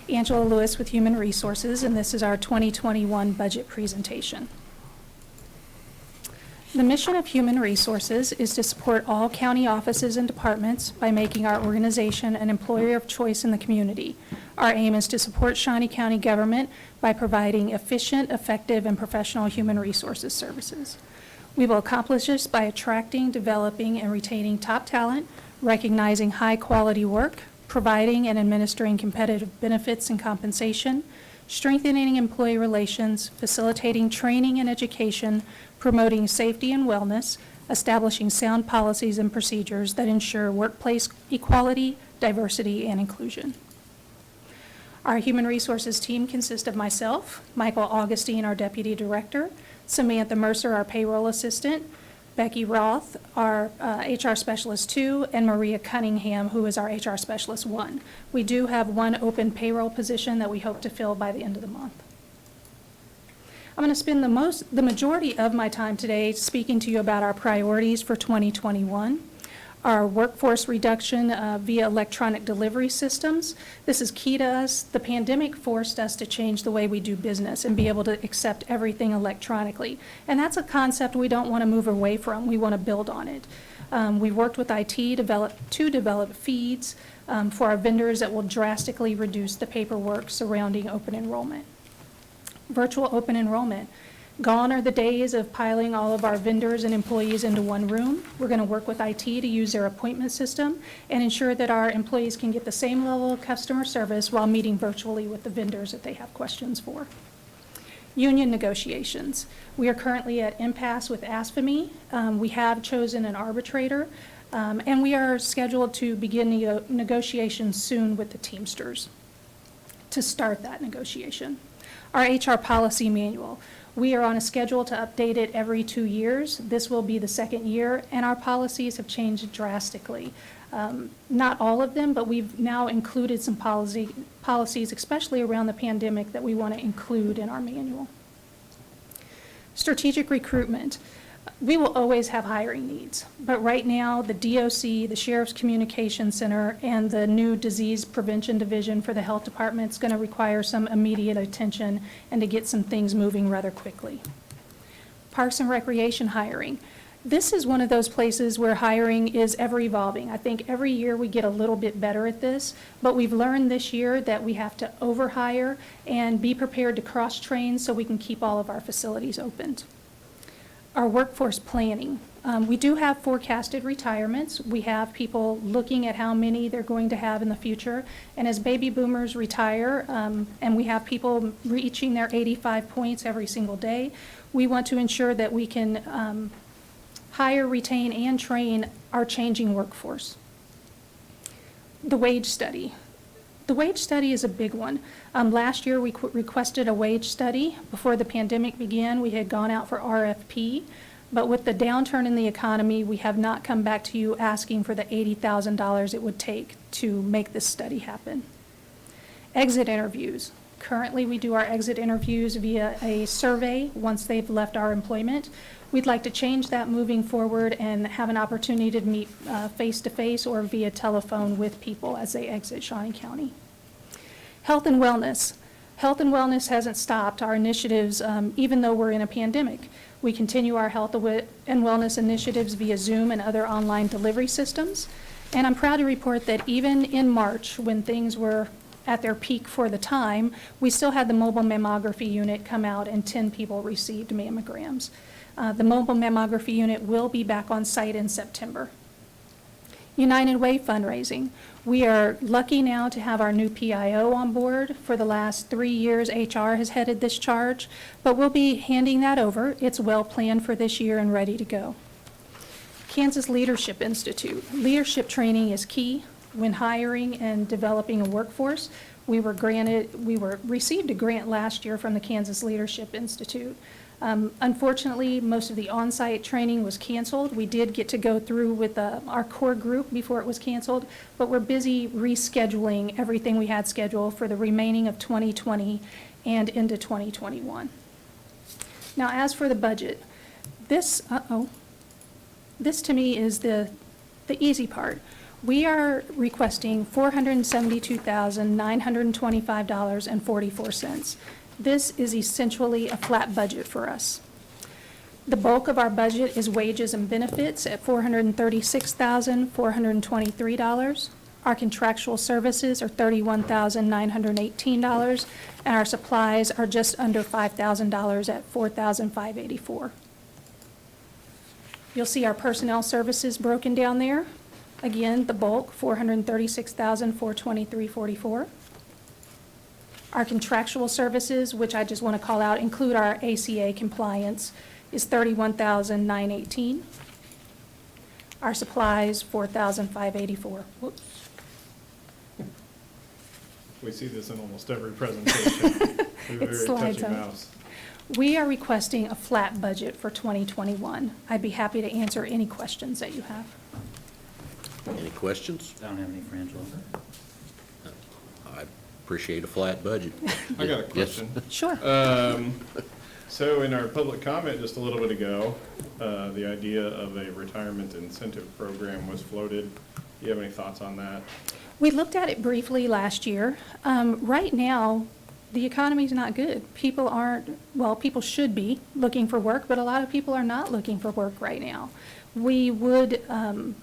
Angela Lewis with Human Resources, and this is our 2021 budget presentation. The mission of Human Resources is to support all county offices and departments by making our organization an employer of choice in the community. Our aim is to support Shawnee County government by providing efficient, effective, and professional human resources services. We will accomplish this by attracting, developing, and retaining top talent, recognizing high-quality work, providing and administering competitive benefits and compensation, strengthening employee relations, facilitating training and education, promoting safety and wellness, establishing sound policies and procedures that ensure workplace equality, diversity, and inclusion. Our Human Resources team consists of myself, Michael Augustine, our Deputy Director, Samantha Mercer, our Payroll Assistant, Becky Roth, our HR Specialist 2, and Maria Cunningham, who is our HR Specialist 1. We do have one open payroll position that we hope to fill by the end of the month. I'm going to spend the majority of my time today speaking to you about our priorities for 2021. Our workforce reduction via electronic delivery systems. This is key to us. The pandemic forced us to change the way we do business and be able to accept everything electronically. And that's a concept we don't want to move away from. We want to build on it. We worked with IT to develop feeds for our vendors that will drastically reduce the paperwork surrounding open enrollment. Virtual open enrollment. Gone are the days of piling all of our vendors and employees into one room. We're going to work with IT to use their appointment system and ensure that our employees can get the same level of customer service while meeting virtually with the vendors that they have questions for. Union negotiations. We are currently at impasse with ASFME. We have chosen an arbitrator, and we are scheduled to begin negotiations soon with the Teamsters to start that negotiation. Our HR policy manual. We are on a schedule to update it every 2 years. This will be the second year, and our policies have changed drastically. Not all of them, but we've now included some policies, especially around the pandemic, that we want to include in our manual. Strategic recruitment. We will always have hiring needs, but right now the DOC, the Sheriff's Communication Center, and the new Disease Prevention Division for the Health Department is going to require some immediate attention and to get some things moving rather quickly. Parks and Recreation hiring. This is one of those places where hiring is ever evolving. I think every year we get a little bit better at this, but we've learned this year that we have to overhire and be prepared to cross-train so we can keep all of our facilities opened. Our workforce planning. We do have forecasted retirements. We have people looking at how many they're going to have in the future. And as baby boomers retire, and we have people reaching their 85 points every single day, we want to ensure that we can hire, retain, and train our changing workforce. The wage study. The wage study is a big one. Last year we requested a wage study. Before the pandemic began, we had gone out for RFP, but with the downturn in the economy, we have not come back to you asking for the $80,000 it would take to make this study happen. Exit interviews. Currently, we do our exit interviews via a survey once they've left our employment. We'd like to change that moving forward and have an opportunity to meet face-to-face or via telephone with people as they exit Shawnee County. Health and wellness. Health and wellness hasn't stopped our initiatives even though we're in a pandemic. We continue our health and wellness initiatives via Zoom and other online delivery systems. And I'm proud to report that even in March, when things were at their peak for the time, we still had the mobile mammography unit come out and 10 people received mammograms. The mobile mammography unit will be back on site in September. United Way fundraising. We are lucky now to have our new PIO on board. For the last 3 years, HR has headed this charge, but we'll be handing that over. It's well planned for this year and ready to go. Kansas Leadership Institute. Leadership training is key when hiring and developing a workforce. We received a grant last year from the Kansas Leadership Institute. Unfortunately, most of the on-site training was canceled. We did get to go through with our core group before it was canceled, but we're busy rescheduling everything we had scheduled for the remaining of 2020 and into 2021. Now, as for the budget, this to me is the easy part. We are requesting $472,925.44. This is essentially a flat budget for us. The bulk of our budget is wages and benefits at $436,423. Our contractual services are $31,918, and our supplies are just under $5,000 at $4,584. You'll see our personnel services broken down there. Again, the bulk, $436,423.44. Our contractual services, which I just want to call out, include our ACA compliance, is $31,918. Our supplies, $4,584. Whoops. We see this in almost every presentation. We have a very touchy mouse. We are requesting a flat budget for 2021. I'd be happy to answer any questions that you have. Any questions? I don't have any for Angela. I appreciate a flat budget. I got a question. Sure. So in our public comment just a little bit ago, the idea of a retirement incentive program was floated. Do you have any thoughts on that? We looked at it briefly last year. Right now, the economy's not good. People aren't, well, people should be looking for work, but a lot of people are not looking for work right now. We wouldn't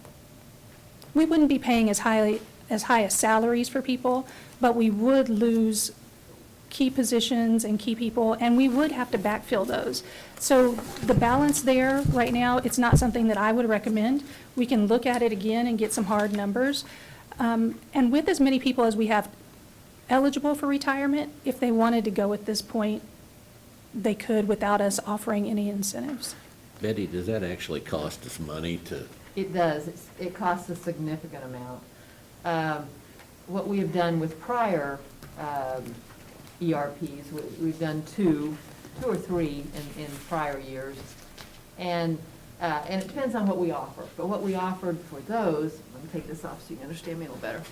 be paying as high as salaries for people, but we would lose key positions and key people, and we would have to backfill those. So the balance there right now, it's not something that I would recommend. We can look at it again and get some hard numbers. And with as many people as we have eligible for retirement, if they wanted to go at this point, they could without us offering any incentives. Betty, does that actually cost us money to? It does. It costs a significant amount. What we have done with prior ERPs, we've done two or three in prior years, and it depends on what we offer. But what we offered for those, let me take this off so you can understand me a little better.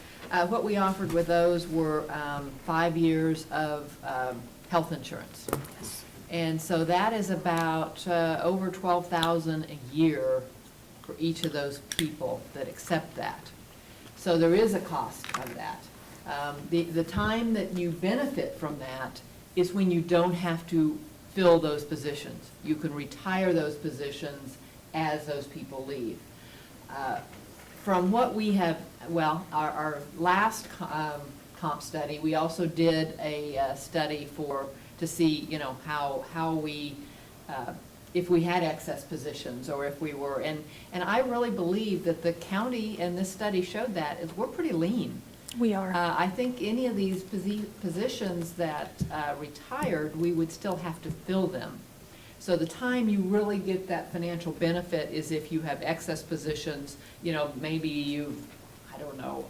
What we offered with those were 5 years of health insurance. And so that is about over $12,000 a year for each of those people that accept that. So there is a cost of that. The time that you benefit from that is when you don't have to fill those positions. You can retire those positions as those people leave. From what we have, well, our last comp study, we also did a study to see, you know, how we, if we had excess positions or if we were, and I really believe that the county, and this study showed that, is we're pretty lean. We are. I think any of these positions that retired, we would still have to fill them. So the time you really get that financial benefit is if you have excess positions, you know, maybe you've, I don't know,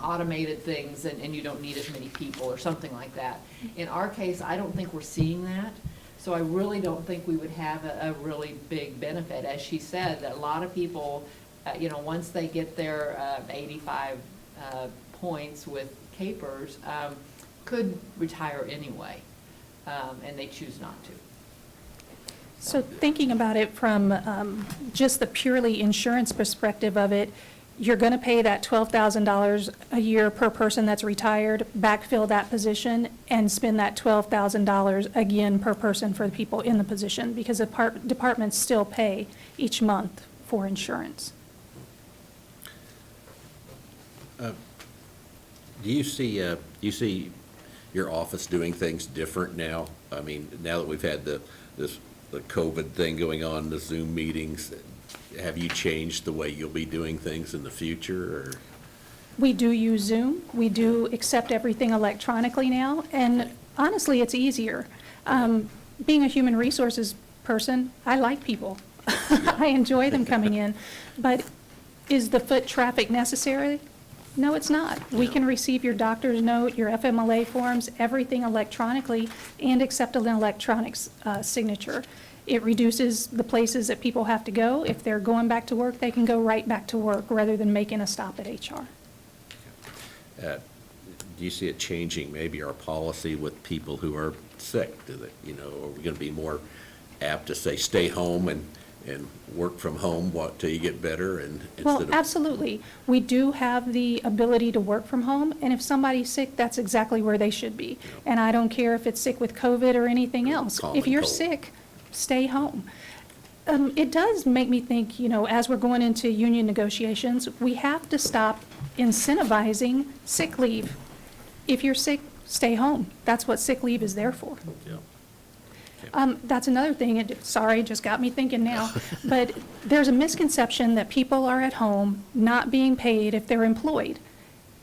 automated things and you don't need as many people or something like that. In our case, I don't think we're seeing that. So I really don't think we would have a really big benefit. As she said, that a lot of people, you know, once they get their 85 points with capers, could retire anyway, and they choose not to. So thinking about it from just the purely insurance perspective of it, you're going to pay that $12,000 a year per person that's retired, backfill that position, and spend that $12,000 again per person for the people in the position, because the departments still pay each month for insurance. Do you see your office doing things different now? I mean, now that we've had the COVID thing going on, the Zoom meetings, have you changed the way you'll be doing things in the future? Or? We do use Zoom. We do accept everything electronically now, and honestly, it's easier. Being a human resources person, I like people. I enjoy them coming in, but is the foot traffic necessary? No, it's not. We can receive your doctor's note, your FMLA forms, everything electronically, and accept an electronic signature. It reduces the places that people have to go. If they're going back to work, they can go right back to work rather than making a stop at HR. Do you see it changing maybe our policy with people who are sick? Are we going to be more apt to say stay home and and work from home till you get better and Well, instead of. absolutely. We do have the ability to work from home, and if somebody's sick, that's exactly where they should be. And I don't care if it's sick with COVID or anything else. Common If you're cold. sick, stay home. It does make me think, as we're going into union negotiations, we have to stop incentivizing sick leave. If you're sick, stay home. That's what sick leave is there for. Yeah. That's another thing, sorry, just got me thinking now, but there's a misconception that people are at home not being paid if they're employed.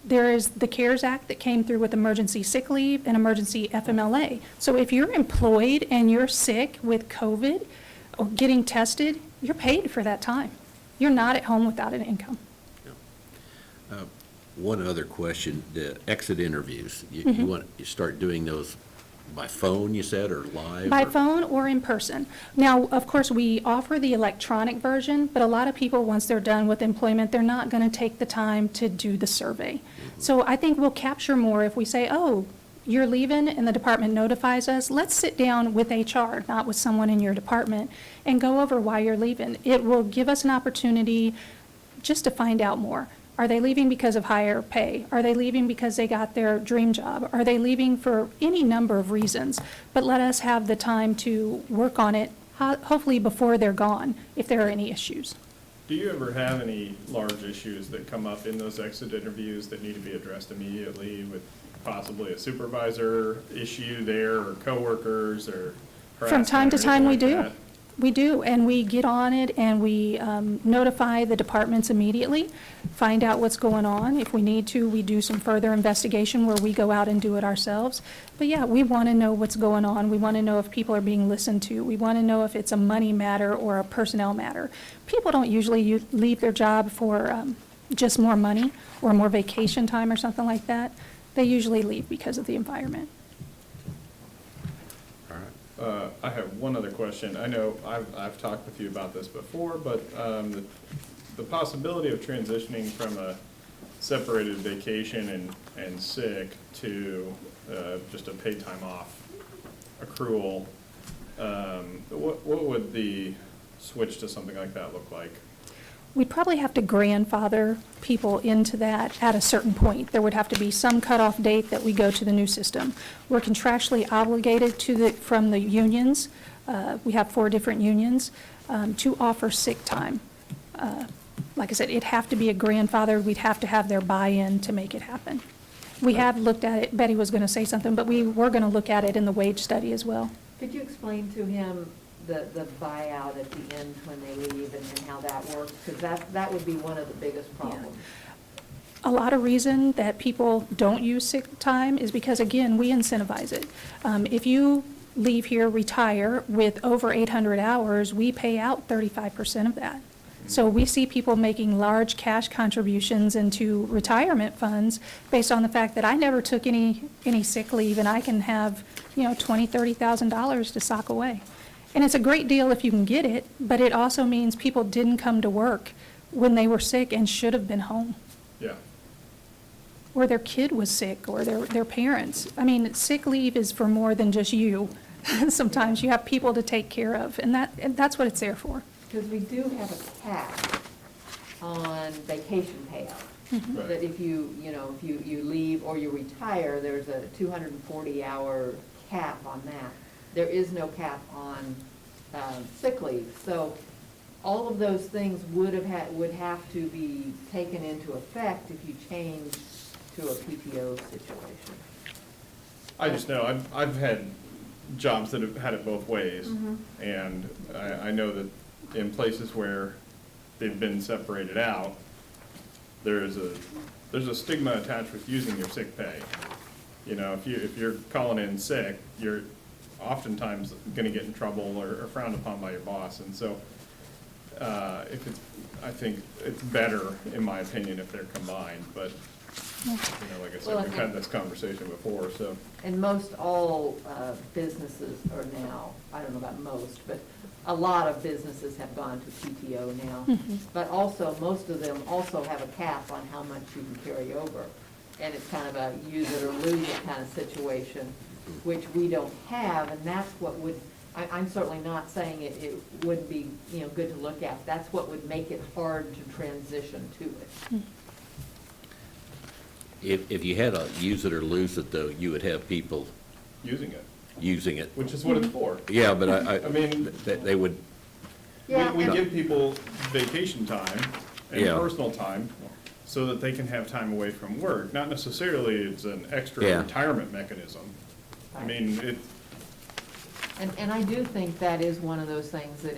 There is the CARES Act that came through with emergency sick leave and emergency FMLA. So if you're employed and you're sick with COVID or getting tested, you're paid for that time. You're not at home without an income. One other question, the exit interviews, Mm-hmm. you start doing those by phone, you said, or live? By or- phone or in person. Now, of course, we offer the electronic version, but a lot of people, once they're done with employment, they're not going to take the time to do the survey. So I think we'll capture more if we say, oh, you're leaving and the department notifies us. Let's sit down with HR, not with someone in your department, and go over why you're leaving. It will give us an opportunity just to find out more. Are they leaving because of higher pay? Are they leaving because they got their dream job? Are they leaving for any number of reasons? But let us have the time to work on it, hopefully before they're gone, if there are any issues. Do you ever have any large issues that come up in those exit interviews that need to be addressed immediately with possibly a supervisor issue there or coworkers or From time to harassment or time, we anything do. like that? We do, and we get on it, and we notify the departments immediately, find out what's going on. If we need to, we do some further investigation where we go out and do it ourselves. But yeah, we want to know what's going on. We want to know if people are being listened to. We want to know if it's a money matter or a personnel matter. People don't usually leave their job for just more money or more vacation time or something like that. They usually leave because of the environment. All right. I have one other question. I know I've talked with you about this before, but the possibility of transitioning from a separated vacation and sick to just a paid time off accrual, what would the switch to something like that look like? We'd probably have to grandfather people into that at a certain point. There would have to be some cutoff date that we go to the new system. We're contractually obligated from the unions, we have 4 different unions, to offer sick time. Like I said, it'd have to be a grandfather, we'd have to have their buy-in to make it happen. We have looked at it, Betty was going to say something, but we were going to look at it in the wage study as well. Could you explain to him the buyout at the end when they leave and how that works? Because that would be one of the biggest problems. A lot of reason that people don't use sick time is because, again, we incentivize it. If you leave here, retire with over 800 hours, we pay out 35% of that. So we see people making large cash contributions into retirement funds based on the fact that I never took any sick leave and I can have, $20,000, $30,000 to sock away. And it's a great deal if you can get it, but it also means people didn't come to work when they were sick and should have been home. Yeah. Or their kid was sick, or their parents. I mean, sick leave is for more than just you. Sometimes you have people to take care of, and that's what it's there for. Because we do have a cap on vacation payout. Right. That if you leave or you retire, there's a 240-hour cap on that. There is no cap on sick leave. So all of those things would have to be taken into effect if you change to a PTO situation. I just know, I've had jobs that have had it both ways. And I know that in places where they've been separated out, there's a stigma attached with using your sick pay. If you're calling in sick, you're oftentimes going to get in trouble or frowned upon by your boss. And so I think it's better, in my opinion, if they're combined. But, like I said, Well, we've had this conversation before, so. And most all businesses are now, I don't know about most, but a lot of businesses have gone to PTO now. But also, most of them also have a cap on how much you can carry over. And it's kind of a use it or lose it kind of situation, which we don't have, and that's what would I'm certainly not saying it wouldn't be, good to look at. That's what would make it hard to transition to it. If you had a use it or lose it, though, you would have people Using it, using it. which is what it's for. Yeah, but I mean, they would, Yeah, we and- give people vacation time and Yeah. personal time so that they can have time away from work. Not necessarily it's an extra Yeah. retirement mechanism. I mean, And I do think that is one of those things that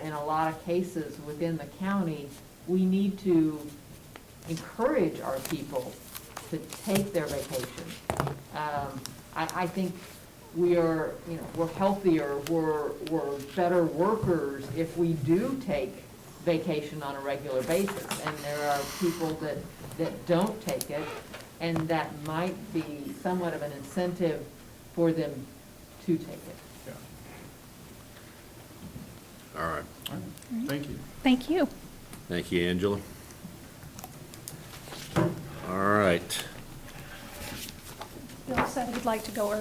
in a lot of cases within the county, we need to encourage our people to take their vacation. I think we are, we're healthier, we're better workers if we do take vacation on a regular basis. And there are people that don't take it, and that might be somewhat of an incentive for them to take it. yeah. all right. All right. Thank you. Thank you. Thank you, Angela. All right. Bill said he'd like to go early.